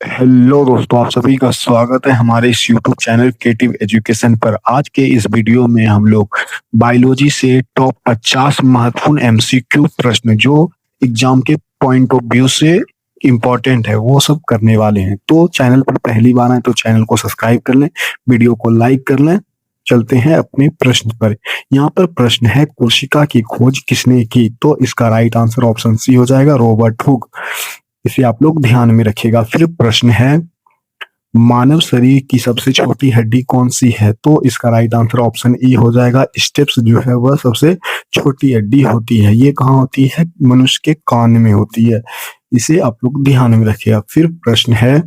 Hello दोस्तों, आप सभी का स्वागत है हमारे इस यूट्यूब चैनल क्रिएटिव एजुकेशन पर। आज के इस वीडियो में हम लोग बायोलॉजी से टॉप 50 महत्वपूर्ण एमसीक्यू प्रश्न जो एग्जाम के पॉइंट ऑफ व्यू से इम्पोर्टेंट है वो सब करने वाले हैं। तो चैनल पर पहली बार आए तो चैनल को सब्सक्राइब कर लें, वीडियो को लाइक कर लें। चलते हैं अपने प्रश्न पर। यहाँ पर प्रश्न है, कोशिका की खोज किसने की? तो इसका राइट आंसर ऑप्शन सी हो जाएगा, रॉबर्ट हुक। इसे आप लोग ध्यान में रखिएगा। फिर प्रश्न है, मानव शरीर की सबसे छोटी हड्डी कौन सी है? तो इसका राइट आंसर ऑप्शन ई हो जाएगा, स्टेप्स जो है वह सबसे छोटी हड्डी होती है। ये कहाँ होती है? मनुष्य के कान में होती है। इसे आप लोग ध्यान में रखिएगा। फिर प्रश्न है,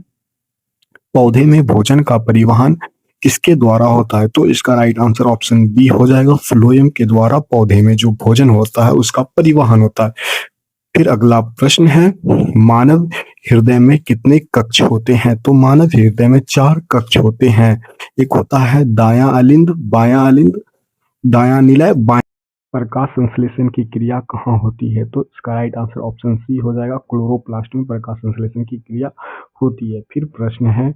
पौधे में भोजन का परिवहन किसके द्वारा होता है? तो इसका राइट आंसर ऑप्शन बी हो जाएगा, फ्लोएम के द्वारा पौधे में जो भोजन होता है उसका परिवहन होता है। फिर अगला प्रश्न है, मानव हृदय में कितने कक्ष होते हैं? तो मानव हृदय में 4 कक्ष होते हैं। एक होता है दायां अलिंद, बायां अलिंद, दायां निलय, बायां। प्रकाश संश्लेषण की क्रिया कहाँ होती है? तो इसका राइट आंसर ऑप्शन सी हो जाएगा, क्लोरोप्लास्ट में प्रकाश संश्लेषण की क्रिया होती है। फिर प्रश्न है,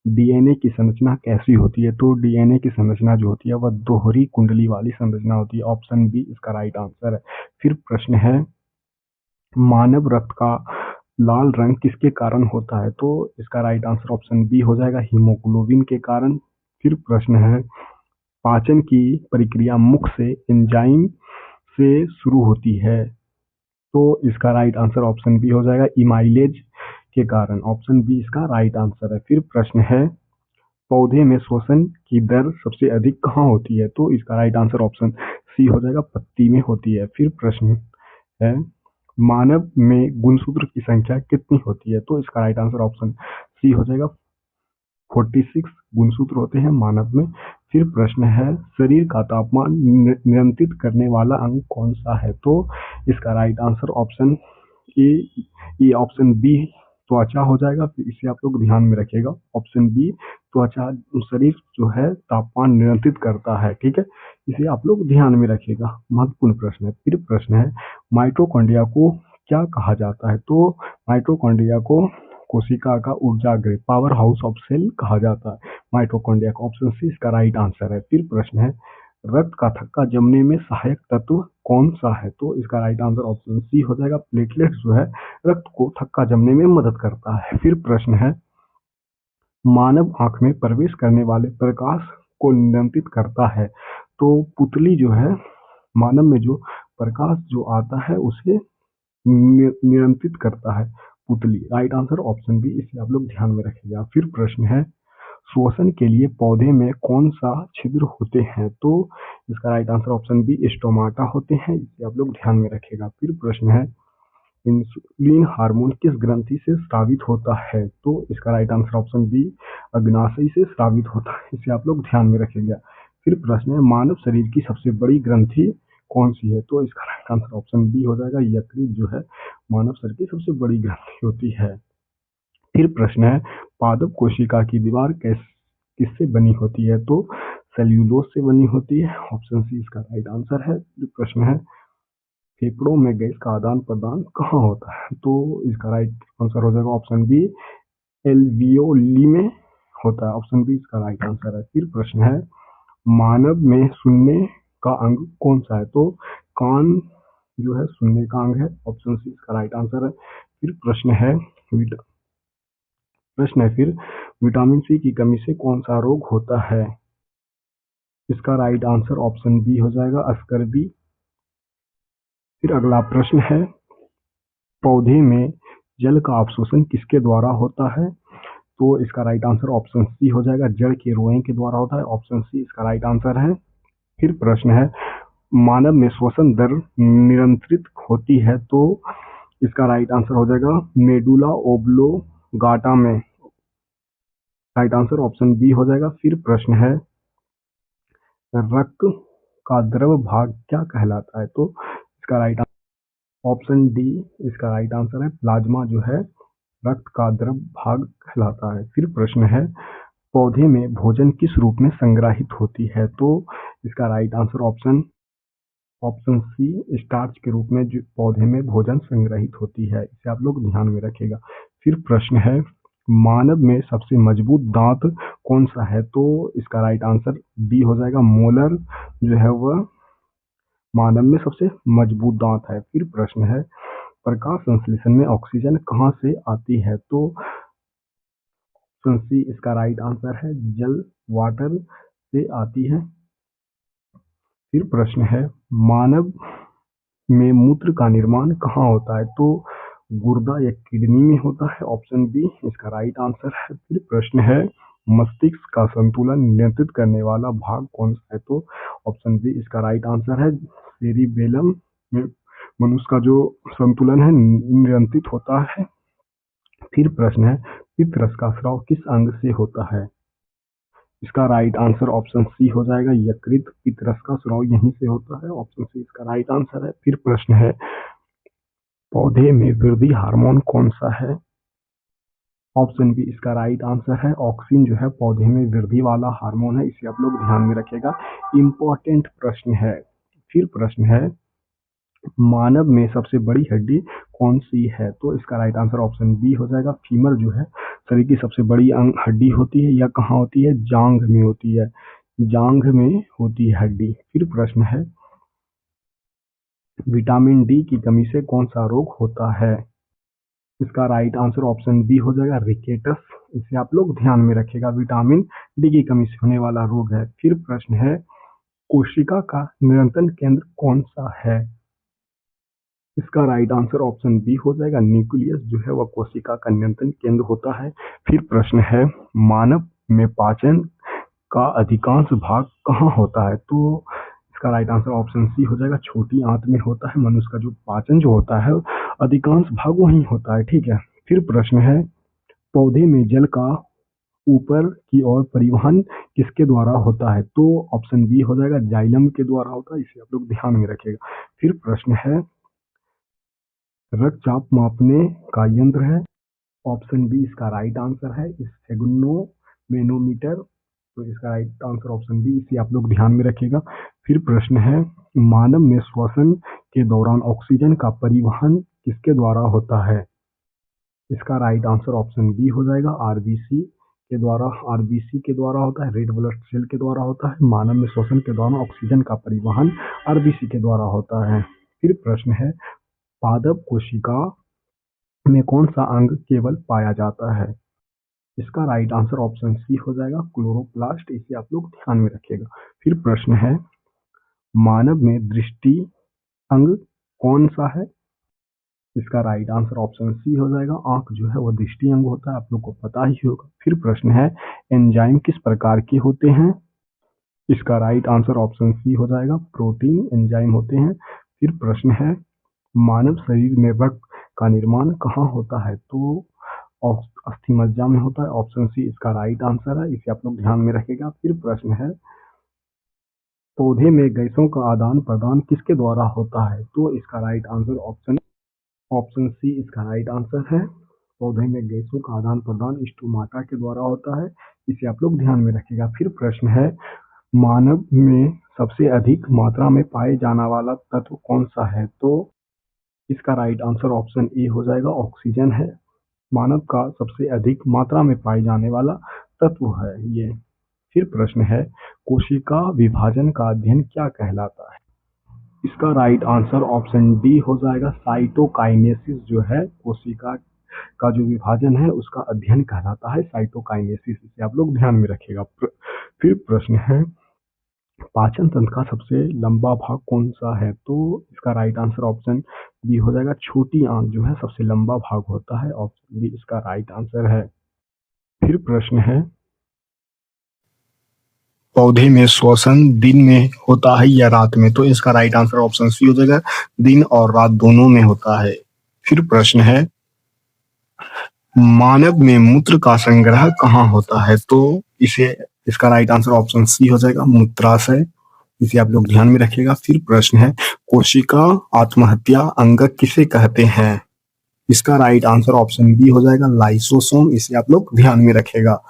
डीएनए की संरचना कैसी होती है? तो डीएनए की संरचना जो होती है वह दोहरी कुंडली वाली संरचना होती है। ऑप्शन बी इसका राइट आंसर है। फिर प्रश्न है, मानव रक्त का लाल रंग किसके कारण होता है? तो इसका राइट आंसर ऑप्शन बी हो जाएगा, हीमोग्लोबिन के कारण। फिर प्रश्न है, पाचन की प्रक्रिया मुख से एंजाइम से शुरू होती है। तो इसका राइट आंसर ऑप्शन बी हो जाएगा, इमाइलेज के कारण। ऑप्शन बी इसका राइट आंसर है। फिर प्रश्न है, पौधे में श्वसन की दर सबसे अधिक कहाँ होती है? तो इसका राइट आंसर ऑप्शन सी हो जाएगा, पत्ती में होती है। फिर प्रश्न है, मानव में गुणसूत्र की संख्या कितनी होती है? तो इसका राइट आंसर ऑप्शन सी हो जाएगा, 46 गुणसूत्र होते हैं मानव में। फिर प्रश्न है, शरीर का तापमान नियंत्रित करने वाला अंग कौन सा है? तो इसका right answer option A option B त्वचा हो जाएगा। फिर इसे आप लोग ध्यान में रखिएगा, ऑप्शन बी त्वचा शरीर जो है तापमान नियंत्रित करता है। ठीक है, इसे आप लोग ध्यान में रखिएगा, महत्वपूर्ण प्रश्न है। फिर प्रश्न है, माइटोकॉन्ड्रिया को क्या कहा जाता है? तो माइटोकॉन्ड्रिया को कोशिका का ऊर्जा गृह, पावर हाउस ऑफ सेल कहा जाता है माइटोकॉन्ड्रिया को। ऑप्शन सी इसका राइट आंसर है। फिर प्रश्न है, रक्त का थक्का जमने में सहायक तत्व कौन सा है? तो इसका राइट आंसर ऑप्शन सी हो जाएगा, प्लेटलेट जो है रक्त को थक्का जमने में मदद करता है। फिर प्रश्न है, मानव आंख में प्रवेश करने वाले प्रकाश को नियंत्रित करता है। तो पुतली जो है, मानव में जो प्रकाश जो आता है उसे नियंत्रित करता है पुतली। राइट आंसर ऑप्शन बी, इसे आप लोग ध्यान में रखिएगा। फिर प्रश्न है, श्वसन के लिए पौधे में कौन सा छिद्र होते हैं? तो इसका right answer option B, stomata होते हैं। इसे आप लोग ध्यान में रखिएगा। फिर प्रश्न है, इंसुलिन हार्मोन किस ग्रंथि से स्रावित होता है? तो इसका राइट आंसर ऑप्शन बी, अग्नाशय से स्रावित होता है। इसे आप लोग ध्यान में रखिएगा। फिर प्रश्न है, मानव शरीर की सबसे बड़ी ग्रंथि कौन सी है? तो इसका राइट आंसर ऑप्शन बी हो जाएगा, यकृत जो है मानव शरीर की सबसे बड़ी ग्रंथि होती है। फिर प्रश्न है, पादप कोशिका की दीवार किससे बनी होती है? तो सेल्यूलोज से बनी होती है। ऑप्शन सी इसका राइट आंसर है। फिर प्रश्न है, फेफड़ों में गैस का आदान प्रदान कहाँ होता है? तो इसका राइट आंसर हो जाएगा ऑप्शन बी, एल्वियोली में होता है। ऑप्शन बी इसका राइट आंसर है। फिर प्रश्न है, मानव में सुनने का अंग कौन सा है? तो कान जो है सुनने का अंग है। ऑप्शन सी इसका राइट आंसर है। फिर फिर विटामिन सी की कमी से कौन सा रोग होता है? इसका राइट आंसर ऑप्शन बी हो जाएगा, स्कर्वी। फिर अगला प्रश्न है, पौधे में जल का अवशोषण किसके द्वारा होता है? तो इसका राइट आंसर ऑप्शन सी हो जाएगा, जड़ के रोए के द्वारा होता है। ऑप्शन सी इसका राइट आंसर है। फिर प्रश्न है, मानव में श्वसन दर नियंत्रित होती है। तो इसका राइट आंसर हो जाएगा, मेडुला ओब्लोगाटा में। राइट आंसर ऑप्शन बी हो जाएगा। फिर प्रश्न है, रक्त का द्रव भाग क्या कहलाता है? तो इसका राइट ऑप्शन डी इसका राइट आंसर है, प्लाज्मा जो है रक्त का द्रव भाग कहलाता है। फिर प्रश्न है, पौधे में भोजन किस रूप में संग्रहित होती है? तो इसका right answer option C, starch के रूप में जो पौधे में भोजन संग्रहित होती है। इसे आप लोग ध्यान में रखिएगा। फिर प्रश्न है, मानव में सबसे मजबूत दांत कौन सा है? तो इसका राइट आंसर डी हो जाएगा, मोलर जो है वह मानव में सबसे मजबूत दांत है। फिर प्रश्न है, प्रकाश संश्लेषण में ऑक्सीजन कहाँ से आती है? तो ऑप्शन सी इसका राइट आंसर है, जल वाटर से आती है। फिर प्रश्न है, मानव में मूत्र का निर्माण कहाँ होता है? तो गुर्दा या किडनी में होता है। ऑप्शन बी इसका राइट आंसर है। फिर प्रश्न है, मस्तिष्क का संतुलन नियंत्रित करने वाला भाग कौन सा है? तो ऑप्शन बी इसका राइट आंसर है, सेरिबेलम में मनुष्य का जो संतुलन है नियंत्रित होता है। फिर प्रश्न है, पित्त का स्राव किस अंग से होता है? इसका राइट आंसर ऑप्शन सी हो जाएगा, यकृत। पित्त का स्राव यहीं से होता है। ऑप्शन सी इसका राइट आंसर है। फिर प्रश्न है, पौधे में वृद्धि हार्मोन कौन सा है? ऑप्शन बी इसका राइट आंसर है, ऑक्सिन जो है पौधे में वृद्धि वाला हार्मोन है। इसे आप लोग ध्यान में रखिएगा, इंपॉर्टेंट प्रश्न है। फिर प्रश्न है, मानव में सबसे बड़ी हड्डी कौन सी है? तो इसका राइट आंसर ऑप्शन बी हो जाएगा, फीमर जो है शरीर की सबसे बड़ी हड्डी होती है। यह कहाँ होती है? जांघ में होती है, जांघ में होती है हड्डी। फिर प्रश्न है, विटामिन डी की कमी से कौन सा रोग होता है? इसका राइट आंसर ऑप्शन बी हो जाएगा, रिकेटस। इसे आप लोग ध्यान में रखिएगा, विटामिन डी की कमी से होने वाला रोग है। फिर प्रश्न है, कोशिका का नियंत्रण केंद्र कौन सा है? इसका राइट आंसर ऑप्शन बी हो जाएगा, न्यूक्लियस जो है वह कोशिका का नियंत्रण केंद्र होता है। फिर प्रश्न है, मानव में पाचन का अधिकांश भाग कहाँ होता है? तो इसका राइट आंसर ऑप्शन सी हो जाएगा, छोटी आंत में होता है। मनुष्य का जो पाचन जो होता है अधिकांश भाग वहीं होता है, ठीक है। फिर प्रश्न है, पौधे में जल का ऊपर की ओर परिवहन किसके द्वारा होता है? तो ऑप्शन बी हो जाएगा, जाइलम के द्वारा होता है। इसे आप लोग ध्यान में रखिएगा। फिर प्रश्न है, रक्तचाप मापने का यंत्र है। ऑप्शन बी इसका राइट आंसर है, स्फेगनोमेनोमीटर। तो इसका राइट आंसर ऑप्शन बी, इसे आप लोग ध्यान में रखिएगा। फिर प्रश्न है, मानव में श्वसन के दौरान ऑक्सीजन का परिवहन किसके द्वारा होता है? इसका राइट आंसर ऑप्शन बी हो जाएगा, आरबीसी के द्वारा। आरबीसी के द्वारा होता है, रेड ब्लड सेल के द्वारा होता है। मानव में श्वसन के दौरान ऑक्सीजन का परिवहन आरबीसी के द्वारा होता है। फिर प्रश्न है, पादप कोशिका में कौन सा अंग केवल पाया जाता है? इसका राइट आंसर ऑप्शन सी हो जाएगा, क्लोरोप्लास्ट। इसे आप लोग ध्यान में रखिएगा। फिर प्रश्न है, मानव में दृष्टि अंग कौन सा है? इसका राइट आंसर ऑप्शन सी हो जाएगा, आंख जो है वो दृष्टि अंग होता है, आप लोग को पता ही होगा। फिर प्रश्न है, एंजाइम किस प्रकार के होते हैं? इसका राइट आंसर ऑप्शन सी हो जाएगा, प्रोटीन एंजाइम होते हैं। फिर प्रश्न है, मानव शरीर में रक्त का निर्माण कहाँ होता है? तो अस्थि मज्जा में होता है। ऑप्शन सी इसका राइट आंसर है, इसे आप लोग ध्यान में रखिएगा। फिर प्रश्न है, पौधे में गैसों का आदान प्रदान किसके द्वारा होता है? तो इसका राइट आंसर ऑप्शन सी इसका राइट आंसर है, पौधे में गैसों का आदान प्रदान स्टोमाटा के द्वारा होता है। इसे आप लोग ध्यान में रखिएगा। फिर प्रश्न है, मानव में सबसे अधिक मात्रा में पाए जाने वाला तत्व कौन सा है? तो इसका राइट आंसर ऑप्शन ए हो जाएगा, ऑक्सीजन है। मानव का सबसे अधिक मात्रा में पाए जाने वाला तत्व है ये। फिर प्रश्न है, कोशिका विभाजन का अध्ययन क्या कहलाता है? इसका राइट आंसर ऑप्शन डी हो जाएगा, साइटोकाइनेसिस जो है कोशिका का जो विभाजन है उसका अध्ययन कहलाता है साइटोकाइनेसिस। इसे आप लोग ध्यान में रखिएगा। फिर प्रश्न है, पाचन तंत्र का सबसे लंबा भाग कौन सा है? तो इसका राइट आंसर ऑप्शन बी हो जाएगा, छोटी आंत जो है सबसे लंबा भाग होता है। ऑप्शन बी इसका राइट आंसर है। फिर प्रश्न है, पौधे में श्वसन दिन में होता है या रात में? तो इसका राइट आंसर ऑप्शन सी हो जाएगा, दिन और रात दोनों में होता है। फिर प्रश्न है, मानव में मूत्र का संग्रह कहाँ होता है? तो इसका राइट आंसर ऑप्शन सी हो जाएगा, मूत्राशय। इसे आप लोग ध्यान में रखिएगा। फिर प्रश्न है, कोशिका आत्महत्या अंगक किसे कहते हैं? इसका राइट आंसर ऑप्शन बी हो जाएगा, लाइसोसोम। इसे आप लोग ध्यान में रखिएगा।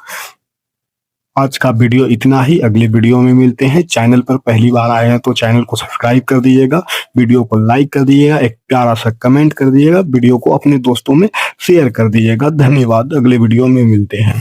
आज का वीडियो इतना ही। अगले वीडियो में मिलते हैं। चैनल पर पहली बार आए हैं तो चैनल को सब्सक्राइब कर दीजिएगा, वीडियो को लाइक कर दीजिएगा, एक प्यारा सा कमेंट कर दीजिएगा, वीडियो को अपने दोस्तों में शेयर कर दीजिएगा। धन्यवाद। अगले वीडियो में मिलते हैं।